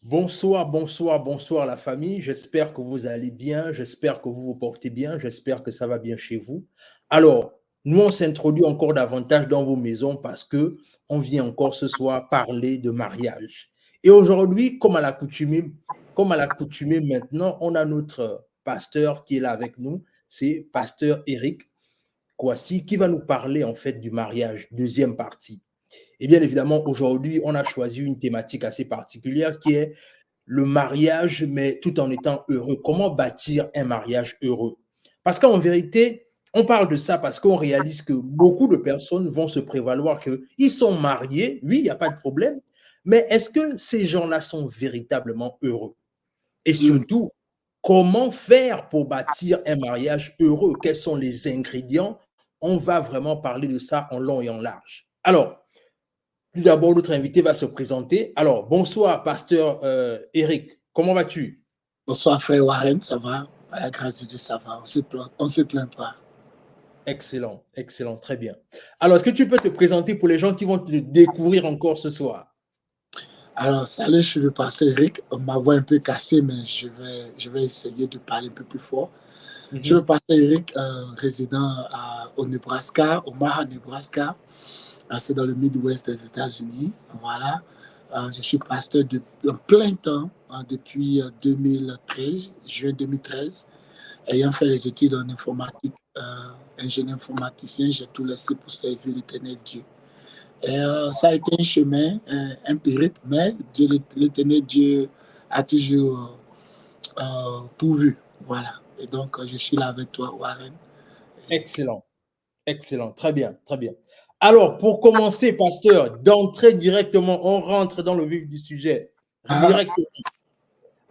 Bonsoir, bonsoir, bonsoir la famille. J'espère que vous allez bien, j'espère que vous vous portez bien, j'espère que ça va bien chez vous. Alors, nous, on s'introduit encore davantage dans vos maisons parce que on vient encore ce soir parler de mariage. Et aujourd'hui, comme à l'accoutumée maintenant, on a notre pasteur qui est là avec nous, c'est pasteur Eric Kouassi qui va nous parler en fait du mariage, deuxième partie. Et bien évidemment, aujourd'hui, on a choisi une thématique assez particulière qui est le mariage, mais tout en étant heureux. Comment bâtir un mariage heureux? Parce qu'en vérité, on parle de ça parce qu'on réalise que beaucoup de personnes vont se prévaloir qu'ils sont mariés, oui, il n'y a pas de problème, mais est-ce que ces gens-là sont véritablement heureux? Et Mm. surtout, comment faire pour bâtir un mariage heureux? Quels sont les ingrédients? On va vraiment parler de ça en long et en large. Alors, tout d'abord, notre invité va se présenter. Alors, bonsoir, pasteur Eric. Comment vas-tu? Bonsoir frère Warren, ça va? Par la grâce de Dieu, ça va. On se plaint pas. Excellent, excellent, très bien. Alors, est-ce que tu peux te présenter pour les gens qui vont te découvrir encore ce soir? Alors, salut, je suis le pasteur Eric. Ma voix est un peu cassée, mais je vais essayer de parler un peu plus fort. Je suis le Mhm. pasteur Eric, résident au Nebraska, au Omaha, Nebraska. C'est dans le Midwest des États-Unis. Voilà. Je suis pasteur en plein temps depuis 2013, juin 2013. Ayant fait les études en informatique, ingénieur informaticien, j'ai tout laissé pour servir l'éternel Dieu. Et ça a été un chemin, un périple, mais l'éternel Dieu a toujours pourvu. Voilà. Et donc, je suis là avec toi, Warren. Et Excellent, excellent, très bien, très bien. Alors, pour commencer, pasteur, d'entrer directement, on rentre dans le vif du sujet. ah, Directement.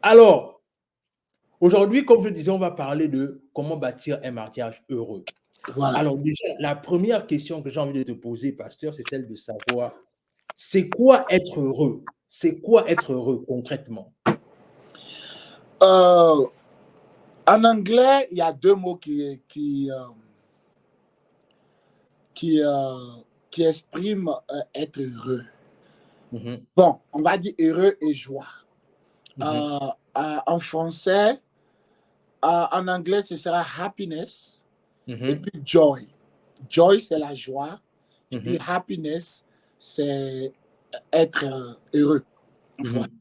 Alors, aujourd'hui, comme je disais, on va parler de comment bâtir un mariage heureux. voilà. Alors, déjà, la première question que j'ai envie de te poser, pasteur, c'est celle de savoir, c'est quoi être heureux? C'est quoi être heureux concrètement? Euh, En anglais, il y a deux mots qui, qui expriment être heureux. Mhm, Bon, on va dire heureux et joie. mhm, En français, en anglais, ce sera happiness et mhm, puis joy. Joy, c'est la joie. Et puis mhm, happiness, c'est être heureux. Voilà. mhm,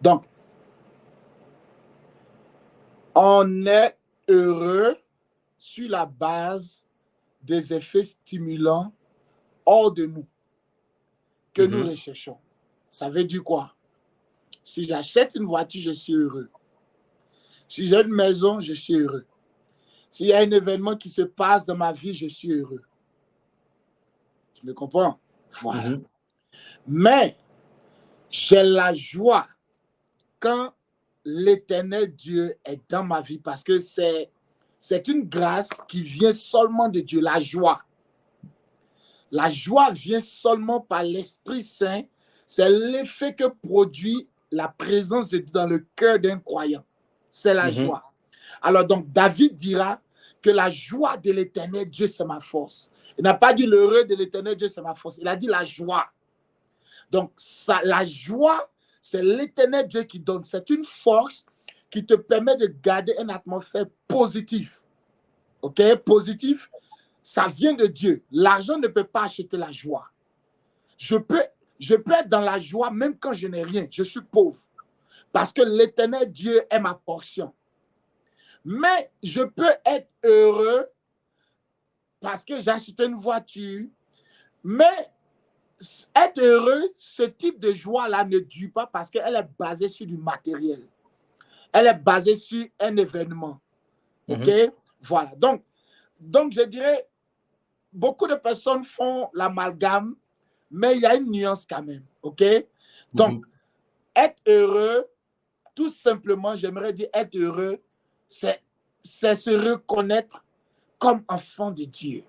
Donc, on est heureux sur la base des effets stimulants hors de nous que nous mhm, recherchons. Ça veut dire quoi? Si j'achète une voiture, je suis heureux. Si j'ai une maison, je suis heureux. S'il y a un événement qui se passe dans ma vie, je suis heureux. Tu me comprends? Voilà. mhm, Mais j'ai la joie quand l'éternel Dieu est dans ma vie parce que c'est une grâce qui vient seulement de Dieu, la joie. La joie vient seulement par l'Esprit Saint. C'est l'effet que produit la présence de Dieu dans le cœur d'un croyant. C'est la mhm, joie. Alors donc, David dira que la joie de l'éternel Dieu, c'est ma force. Il n'a pas dit l'heureux de l'éternel Dieu, c'est ma force. Il a dit la joie. Donc, la joie, c'est l'éternel Dieu qui donne. C'est une force qui te permet de garder une atmosphère positive. OK? Positif, ça vient de Dieu. L'argent ne peut pas acheter la joie. Je peux, je peux être dans la joie même quand je n'ai rien. Je suis pauvre. Parce que l'éternel Dieu est ma portion. Mais je peux être heureux parce que j'ai acheté une voiture. Mais être heureux, ce type de joie-là ne dure pas parce qu'elle est basée sur du matériel. Elle est basée sur un événement. OK? mhm, Voilà. Donc, je dirais, beaucoup de personnes font l'amalgame, mais il y a une nuance quand même. OK? Donc, mhm, être heureux, tout simplement, j'aimerais dire être heureux, c'est se reconnaître comme enfant de Dieu.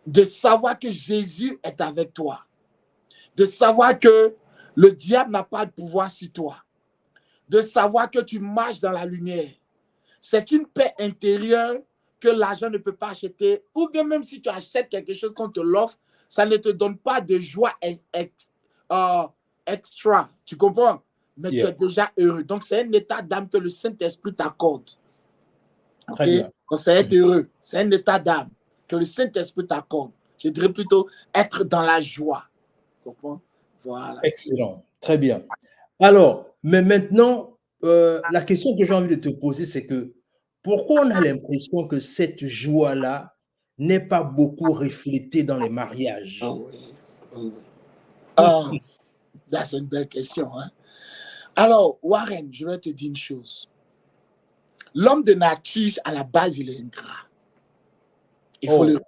De savoir que Jésus est avec toi. De savoir que le diable n'a pas de pouvoir sur toi. De savoir que tu marches dans la lumière. C'est une paix intérieure que l'argent ne peut pas acheter. Ou bien même si tu achètes quelque chose qu'on te l'offre, ça ne te donne pas de joie extra. Tu comprends? mais tu es déjà heureux. Donc, c'est un état d'âme que le Saint-Esprit t'accorde. Très bien. Donc, c'est être heureux. C'est un état d'âme que le Saint-Esprit t'accorde. Je dirais plutôt être dans la joie. Tu comprends? Voilà. Excellent. Très bien. Alors, mais maintenant, la question que j'ai envie de te poser, c'est que pourquoi on a l'impression que cette joie-là n'est pas beaucoup reflétée dans les mariages? Oh oui. Oh oui. Ah, ça, c'est une belle question. Hein? Alors, Warren, je vais te dire une chose. L'homme de nature, à la base, il est ingrat. Il faut le...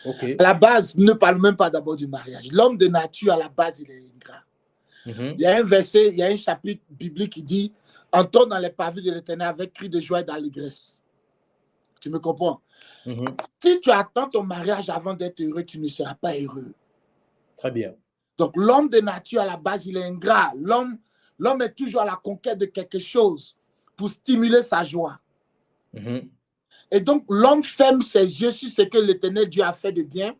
OK. À la base, ne parle même pas d'abord du mariage. L'homme de nature, à la base, il est ingrat. Il y a un verset, il y a un chapitre biblique qui dit « Entrons dans les pavés de l'Éternel avec cri de joie et d'allégresse. » Tu me comprends? Si tu attends ton mariage avant d'être heureux, tu ne seras pas heureux. Très bien. Donc, l'homme de nature, à la base, il est ingrat. L'homme est toujours à la conquête de quelque chose pour stimuler sa joie. Et donc, l'homme ferme ses yeux sur ce que l'Éternel Dieu a fait de bien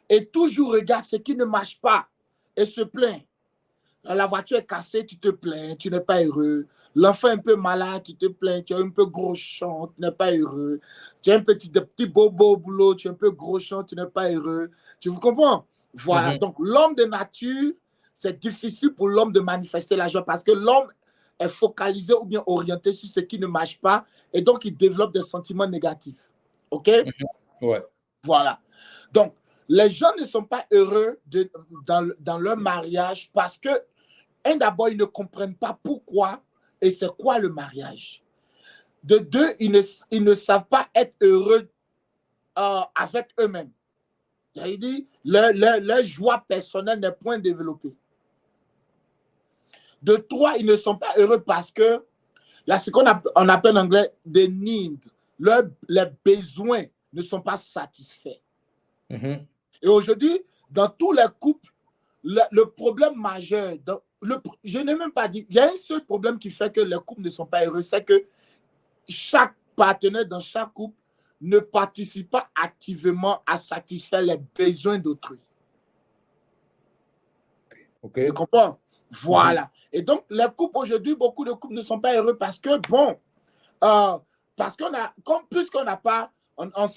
et toujours regarde ce qui ne marche pas et se plaint. La voiture est cassée, tu te plains, tu n'es pas heureux. L'enfant est un peu malade, tu te plains, tu es un peu groschon, tu n'es pas heureux. Tu as un petit bobo au boulot, tu es un peu groschon, tu n'es pas heureux. Tu vous comprends? Voilà. Donc, l'homme de nature, c'est difficile pour l'homme de manifester la joie parce que l'homme est focalisé ou bien orienté sur ce qui ne marche pas et donc il développe des sentiments négatifs. OK? Ouais. Voilà. Donc, les gens ne sont pas heureux dans leur mariage parce que, d'abord, ils ne comprennent pas pourquoi et c'est quoi le mariage. De deux, ils ne savent pas être heureux avec eux-mêmes. Il dit, leur joie personnelle n'est point développée. De trois, ils ne sont pas heureux parce que il y a ce qu'on appelle en anglais des needs. Les besoins ne sont pas satisfaits. Et aujourd'hui, dans tous les couples, le problème majeur, je n'ai même pas dit, il y a un seul problème qui fait que les couples ne sont pas heureux, c'est que chaque partenaire dans chaque couple ne participe pas activement à satisfaire les besoins d'autrui. Tu comprends? Voilà. Et donc, les couples aujourd'hui, beaucoup de couples ne sont pas heureux parce que, parce qu'on a, puisqu'on n'a pas, on ne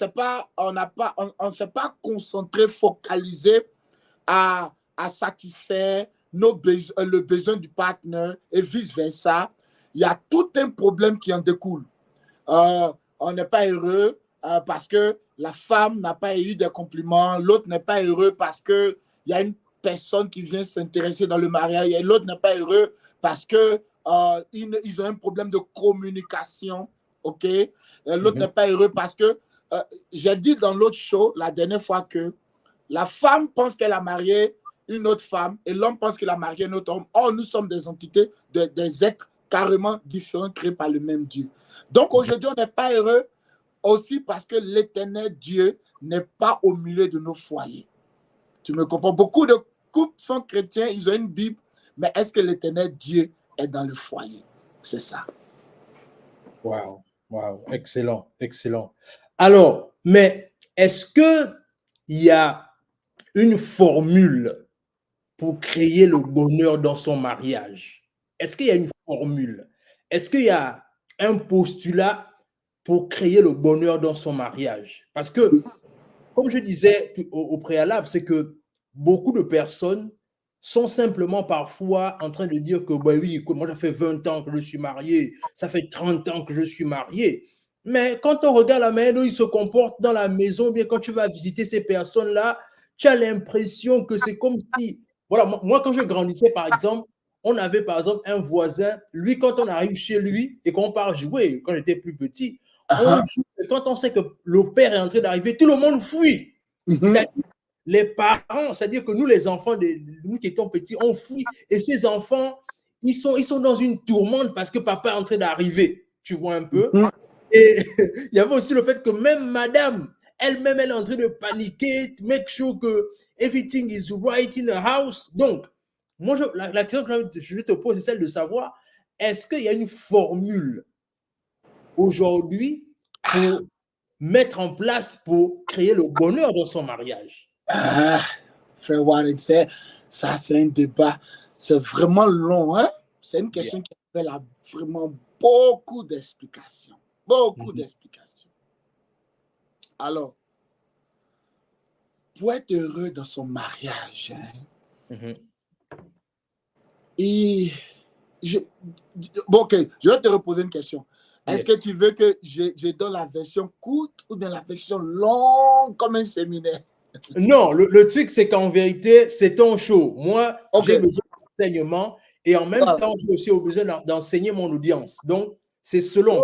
s'est pas concentré, focalisé à satisfaire le besoin du partenaire et vice-versa. Il y a tout un problème qui en découle. On n'est pas heureux parce que la femme n'a pas eu des compliments, l'autre n'est pas heureux parce qu'il y a une personne qui vient s'intéresser dans le mariage et l'autre n'est pas heureux parce que ils ont un problème de communication, ok? L'autre n'est pas heureux parce que j'ai dit dans l'autre show la dernière fois que la femme pense qu'elle a marié une autre femme et l'homme pense qu'il a marié un autre homme. Or, nous sommes des entités, des êtres carrément différents créés par le même Dieu. Donc aujourd'hui, on n'est pas heureux aussi parce que l'Éternel Dieu n'est pas au milieu de nos foyers. Tu me comprends? Beaucoup de couples sont chrétiens, ils ont une Bible, mais est-ce que l'Éternel Dieu est dans le foyer? C'est ça. Wow, wow, excellent, excellent. Alors, mais est-ce qu'il y a une formule pour créer le bonheur dans son mariage? Est-ce qu'il y a une formule? Est-ce qu'il y a un postulat pour créer le bonheur dans son mariage? Parce que, comme je disais au préalable, c'est que beaucoup de personnes sont simplement parfois en train de dire que, bah oui, moi, ça fait 20 ans que je suis marié, ça fait 30 ans que je suis marié. Mais quand on regarde la manière dont ils se comportent dans la maison, bien quand tu vas visiter ces personnes-là, tu as l'impression que c'est comme si, voilà, moi quand je grandissais, par exemple, on avait par exemple un voisin, lui, quand on arrive chez lui et qu'on part jouer, quand j'étais plus petit, quand on sait que le père est en train d'arriver, tout le monde fuit. Les parents, c'est-à-dire que nous, les enfants, nous qui étions petits, on fuit. Et ces enfants, ils sont dans une tourmente parce que papa est en train d'arriver. Tu vois un peu? Et il y avait aussi le fait que même madame, elle-même, elle est en train de paniquer, make sure que everything is right in the house. Donc, moi, la question que je te pose, c'est celle de savoir, est-ce qu'il y a une formule aujourd'hui pour mettre en place pour créer le bonheur dans son mariage? Frère Warren, ça c'est un débat, c'est vraiment long, hein? C'est une question qui appelle à vraiment beaucoup d'explications. Beaucoup d'explications. Alors, pour être heureux dans son mariage, bon, ok, je vais te reposer une question. Est-ce que tu veux que je donne la version courte ou bien la version longue comme un séminaire? Non, le truc, c'est qu'en vérité, c'est ton show. Moi, j'ai besoin d'enseignement et en même temps, j'ai aussi besoin d'enseigner mon audience. Donc, c'est selon.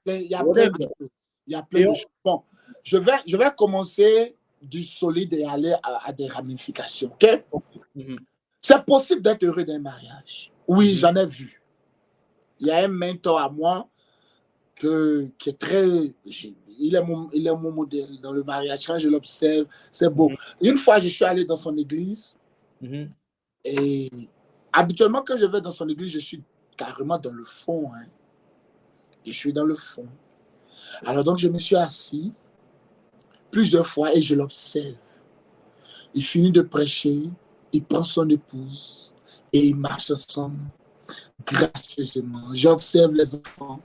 Il y a plein de choses. Il y a plein de choses. Bon, je vais commencer du solide et aller à des ramifications. Ok? C'est possible d'être heureux d'un mariage. Oui, j'en ai vu. Il y a un mentor à moi qui est très... Il est mon modèle dans le mariage. Quand je l'observe, c'est beau. Une fois, je suis allé dans son église et habituellement, quand je vais dans son église, je suis carrément dans le fond. Hein. Je suis dans le fond. Alors donc, je me suis assis plusieurs fois et je l'observe. Il finit de prêcher, il prend son épouse et ils marchent ensemble gracieusement. J'observe les enfants.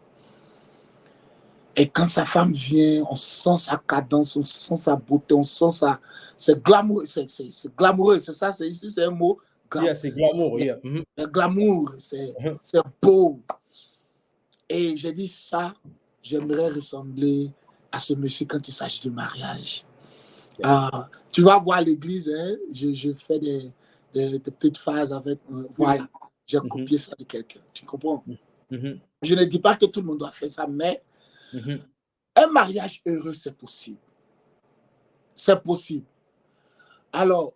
Et quand sa femme vient, on sent sa cadence, on sent sa beauté, on sent sa... C'est glamour, c'est glamoureux, c'est ça, ici c'est un mot. C'est glamour, glamour, c'est beau. Et j'ai dit ça, j'aimerais ressembler à ce monsieur quand il s'agit du mariage. Tu vas voir l'église, hein, je fais des petites phases avec... voilà, j'ai copié ça de quelqu'un, tu comprends? Je ne dis pas que tout le monde doit faire ça, mais un mariage heureux, c'est possible. C'est possible. Alors,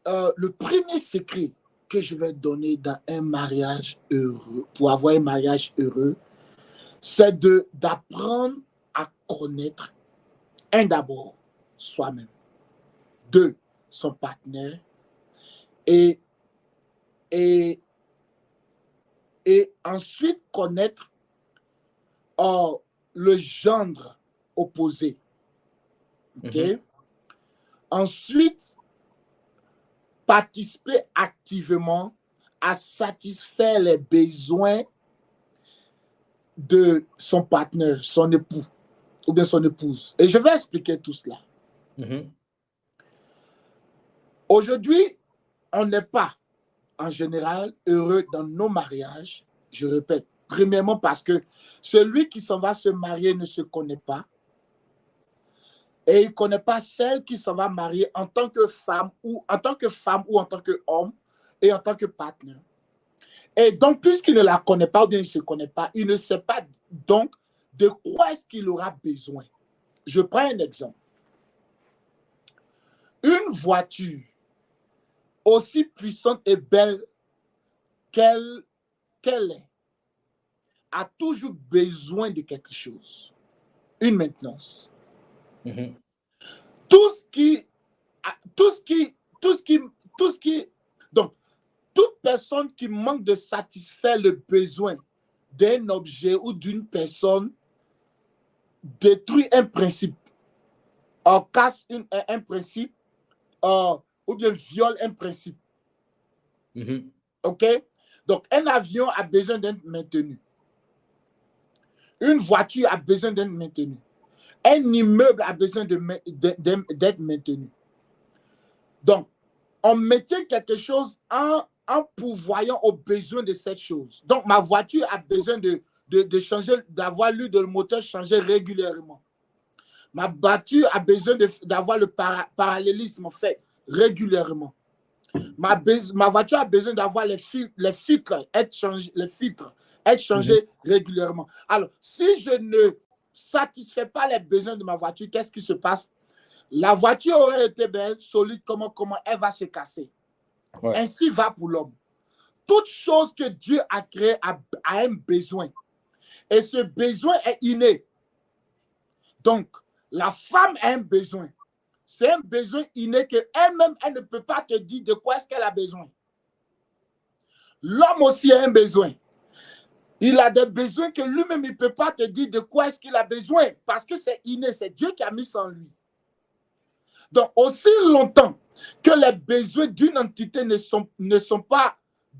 le premier secret que je vais donner dans un mariage heureux, pour avoir un mariage heureux, c'est d'apprendre à connaître, d'abord, soi-même, son partenaire, et ensuite connaître le gendre opposé. Okay? Ensuite, participer activement à satisfaire les besoins de son partenaire, son époux ou bien son épouse. Et je vais expliquer tout cela. Aujourd'hui, on n'est pas en général heureux dans nos mariages. Je répète, premièrement parce que celui qui s'en va se marier ne se connaît pas et il ne connaît pas celle qui s'en va marier en tant que femme ou en tant qu'homme et en tant que partenaire. Et donc, puisqu'il ne la connaît pas ou bien il ne se connaît pas, il ne sait pas donc de quoi est-ce qu'il aura besoin. Je prends un exemple. Une voiture aussi puissante et belle qu'elle est, a toujours besoin de quelque chose, une maintenance. Donc, toute personne qui manque de satisfaire le besoin d'un objet ou d'une personne détruit un principe, casse un principe, ou bien viole un principe. OK? Donc, un avion a besoin d'être maintenu. Une voiture a besoin d'être maintenue. Un immeuble a besoin d'être maintenu. Donc, on maintient quelque chose en pourvoyant aux besoins de cette chose. Donc, ma voiture a besoin de changer, d'avoir l'huile de moteur changé régulièrement. Ma voiture a besoin d'avoir le parallélisme fait régulièrement. Ma voiture a besoin d'avoir les filtres être changés régulièrement. Alors, si je ne satisfais pas les besoins de ma voiture, qu'est-ce qui se passe? La voiture aurait été belle, solide, comment elle va se casser. Ouais. Ainsi va pour l'homme. Toute chose que Dieu a créée a un besoin. Et ce besoin est inné. Donc, la femme a un besoin. C'est un besoin inné qu'elle-même, elle ne peut pas te dire de quoi est-ce qu'elle a besoin. L'homme aussi a un besoin. Il a des besoins que lui-même, il ne peut pas te dire de quoi est-ce qu'il a besoin. Parce que c'est inné, c'est Dieu qui a mis ça en lui. Donc, aussi longtemps que les besoins d'une entité ne sont pas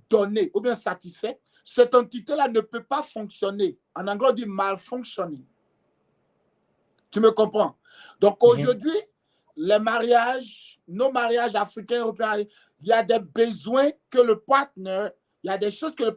donné ou bien satisfait, cette entité-là ne peut pas fonctionner. En anglais, on dit malfunctioning. Tu me comprends? Donc aujourd'hui, les mariages, nos mariages africains, européens, il y a des besoins que le partenaire, il y a des choses que le